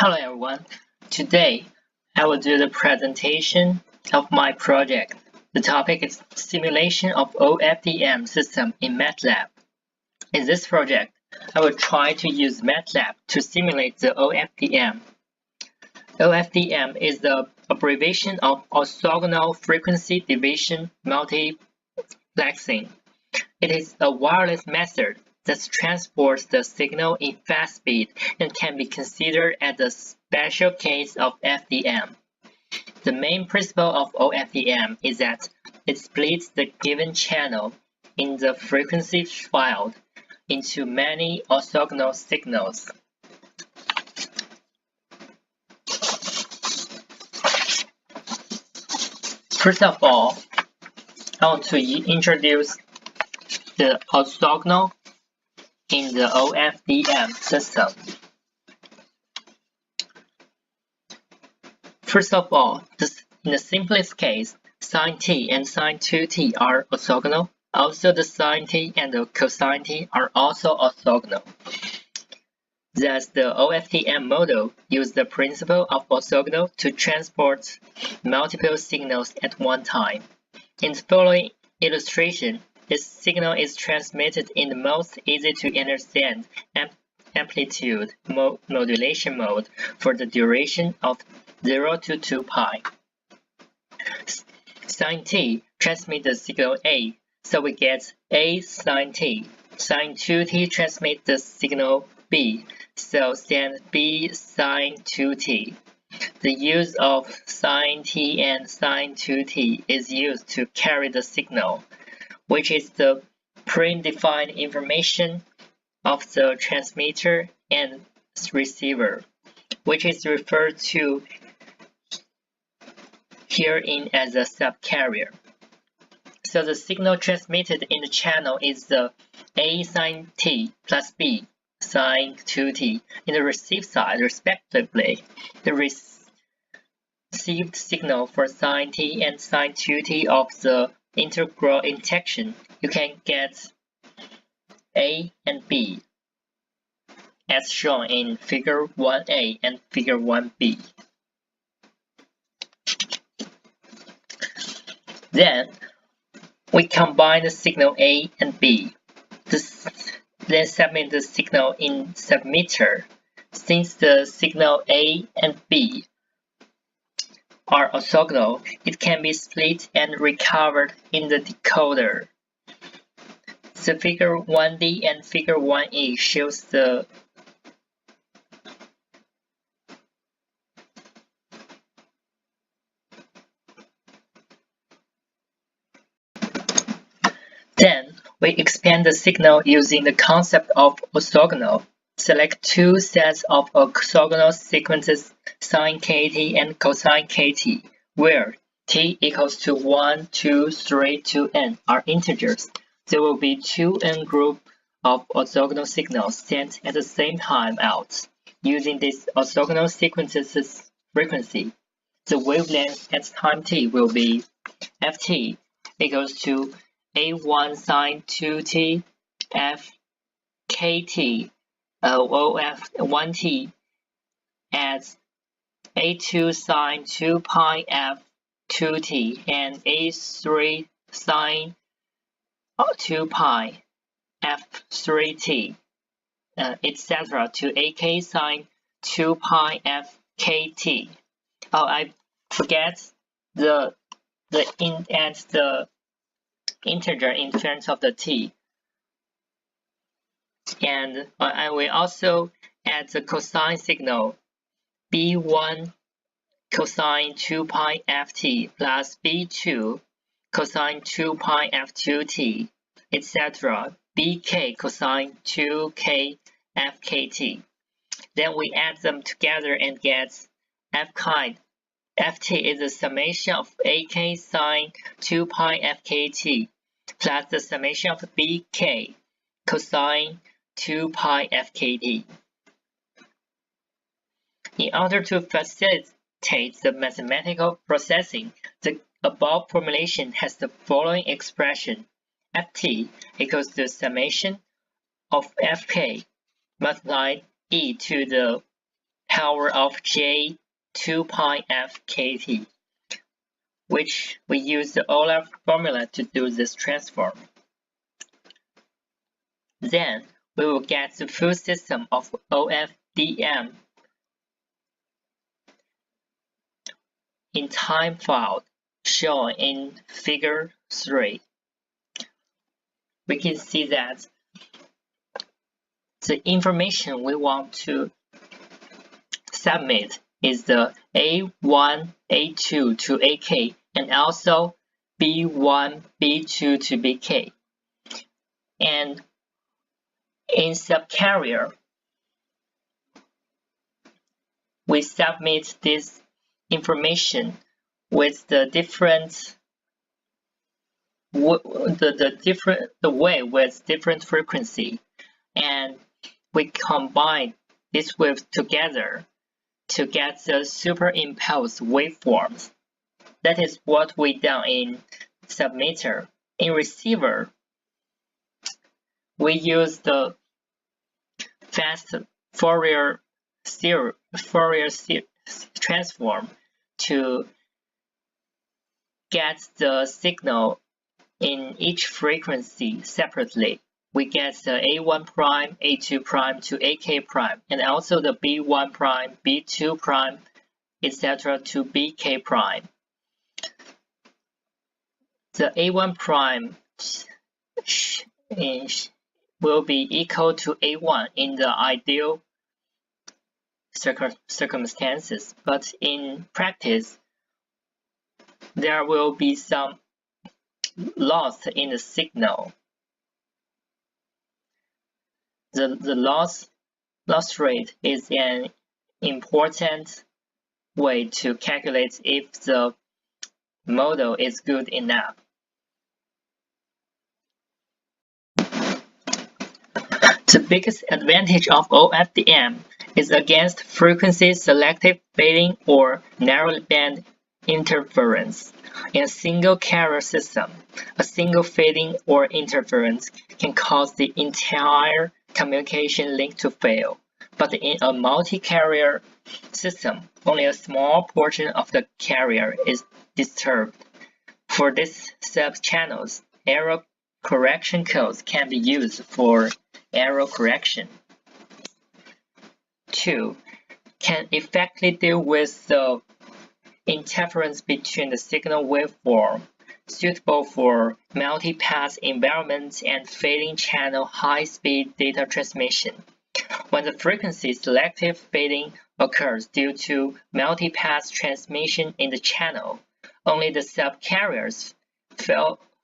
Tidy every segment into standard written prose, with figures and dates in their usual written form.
Hello everyone. Today I will do the presentation of my project. The topic is simulation of OFDM system in Matlab. In this project, I will try to use Matlab to simulate the OFDM. OFDM is the abbreviation of orthogonal frequency division multiplexing. It is a wireless method that transports the signal in fast speed and can be considered as a special case of FDM. The main principle of OFDM is that it splits the given channel in the frequency field into many orthogonal signals. First of all, I want to introduce the orthogonal in the OFDM system. First of all, in the simplest case, sin t and sin 2t are orthogonal. Also, the sin t and the cosine t are also orthogonal. Thus, the OFDM model uses the principle of orthogonal to transport multiple signals at one time. In the following illustration, this signal is transmitted in the most easy-to-understand amplitude modulation mode for the duration of 0 to 2 pi. Sin t transmits the signal A, so we get A sin t. Sin 2t transmits the signal B, so send B sin 2t. The use of sin t and sin 2t is used to carry the signal, which is the predefined information of the transmitter and receiver, which is referred to herein as a subcarrier. So the signal transmitted in the channel is the A sin t plus B sin 2t in the received side, respectively. The received signal for sin t and sin 2t of the integral interaction, you can get A and B, as shown in Figure 1a and Figure 1b. Then, we combine the signal A and B. Then submit the signal in submitter. Since the signal A and B are orthogonal, it can be split and recovered in the decoder. The Figure 1d and Figure 1e shows the Then, we expand the signal using the concept of orthogonal. Select two sets of orthogonal sequences sin kt and cosine kt, where t equals to 1, 2, 3 to n are integers. There will be two n groups of orthogonal signals sent at the same time out. Using this orthogonal sequence's frequency, the wavelength at time t will be ft equals to a1 sin 2t f kt of1t as a2 sin 2 pi f 2t and a3 sin 2 pi f 3t, etc. to ak sin 2 pi f kt. Oh, I forget the integer in terms of the t. And I will also add the cosine signal b1 cosine 2 pi ft plus b2 cosine 2 pi f2t, etc. bk cosine 2k fkt. Then we add them together and get ft is the summation of ak sin 2 pi fkt plus the summation of bk cosine 2 pi fkt. In order to facilitate the mathematical processing, the above formulation has the following expression: ft equals the summation of fk multiplied e to the power of j 2 pi f kt, which we use the Euler formula to do this transform. Then we will get the full system of OFDM in time file shown in figure 3. We can see that the information we want to submit is the A1, A2 to AK, and also B1, B2 to BK. And in subcarrier, we submit this information with the way with different frequency, and we combine this wave together to get the superimposed waveforms. That is what we done in submitter. In receiver, we use the fast Fourier transform to get the signal in each frequency separately. We get the A1 prime, A2 prime to AK prime, and also the B1 prime, B2 prime, etc. to BK prime. The A1 prime will be equal to A1 in the ideal circumstances, but in practice, there will be some loss in the signal. The loss rate is an important way to calculate if the model is good enough. The biggest advantage of OFDM is against frequency selective fading or narrowband interference. In a single carrier system, a single fading or interference can cause the entire communication link to fail. But in a multi-carrier system, only a small portion of the carrier is disturbed. For these sub-channels, error correction codes can be used for error correction. 2. Can effectively deal with the interference between the signal waveform, suitable for multi-pass environments and fading channel high-speed data transmission. When the frequency selective fading occurs due to multi-pass transmission in the channel, only the subcarriers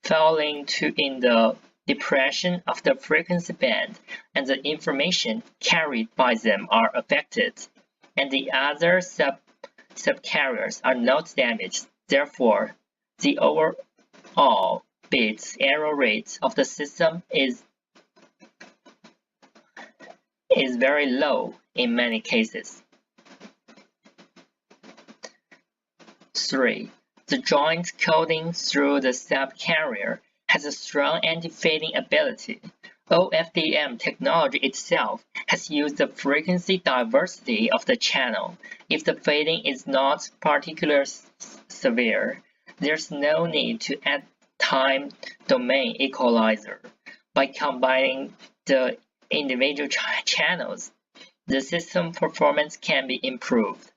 falling in the depression of the frequency band and the information carried by them are affected, and the other subcarriers are not damaged. Therefore, the overall bit error rate of the system is very low in many cases. 3. The joint coding through the subcarrier has a strong anti-fading ability. OFDM technology itself has used the frequency diversity of the channel. If the fading is not particularly severe, there's no need to add time domain equalizer. By combining the individual channels, the system performance can be improved.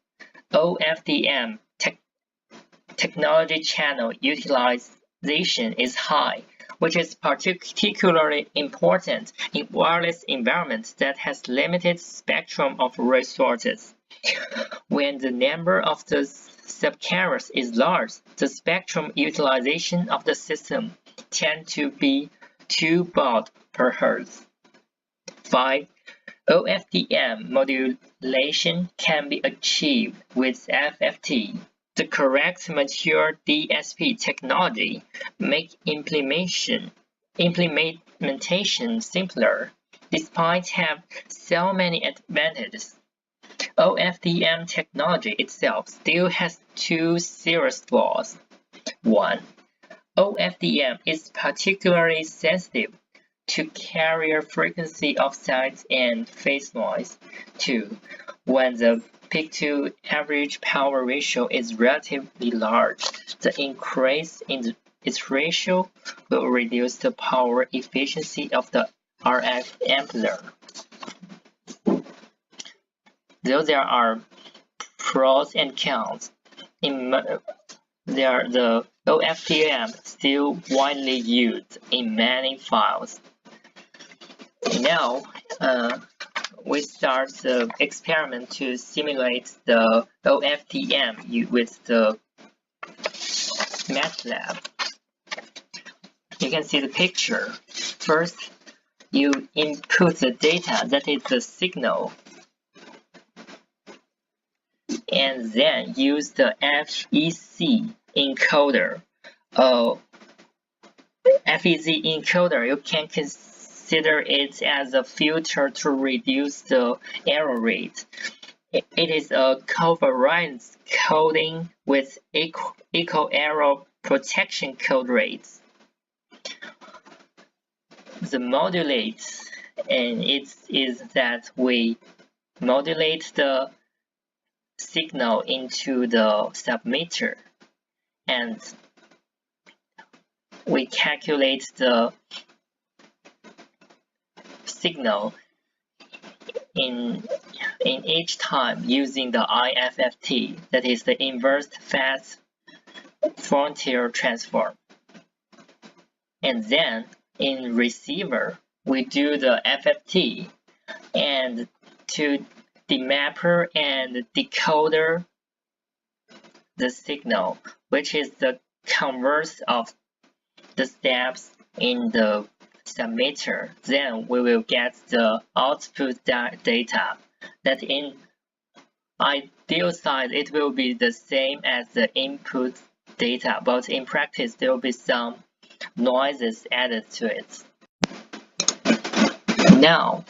OFDM technology channel utilization is high, which is particularly important in wireless environments that has limited spectrum of resources. When the number of the subcarriers is large, the spectrum utilization of the system tends to be 2 baud per hertz. 5. OFDM modulation can be achieved with FFT. The correct mature DSP technology makes implementation simpler, despite having so many advantages. OFDM technology itself still has 2 serious flaws. 1. OFDM is particularly sensitive to carrier frequency offsets and phase noise. 2. When the peak to average power ratio is relatively large. The increase in its ratio will reduce the power efficiency of the RF amplifier. Though there are pros and cons, the OFDM still widely used in many files. Now, we start the experiment to simulate the OFDM with the Matlab. You can see the picture. First, you input the data, that is the signal, and then use the FEC encoder. FEC encoder, you can consider it as a filter to reduce the error rate. It is a covariance coding with equal error protection code rates. The modulate, and it is that we modulate the signal into the submitter, and we calculate the signal in each time using the IFFT, that is the inverse fast frontier transform. And then in receiver, we do the FFT, and to demapper and decoder the signal, which is the converse of the steps in the submitter. Then we will get the output data that in ideal side it will be the same as the input data, but in practice there will be some noises added to it. Now,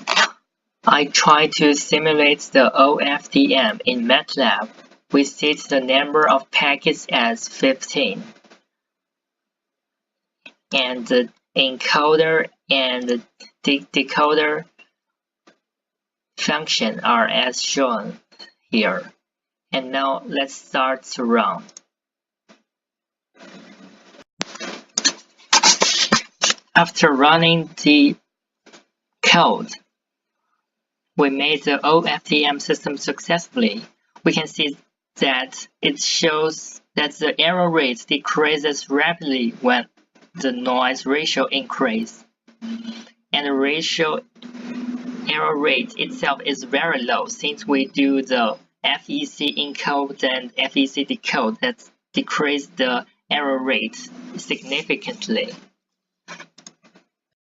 I try to simulate the OFDM in Matlab. We set the number of packets as 15. And the encoder and the decoder function are as shown here. And now let's start to run. After running the code, we made the OFDM system successfully. We can see that it shows that the error rate decreases rapidly when the noise ratio increases, and the error rate itself is very low since we do the FEC encode and FEC decode that decrease the error rate significantly.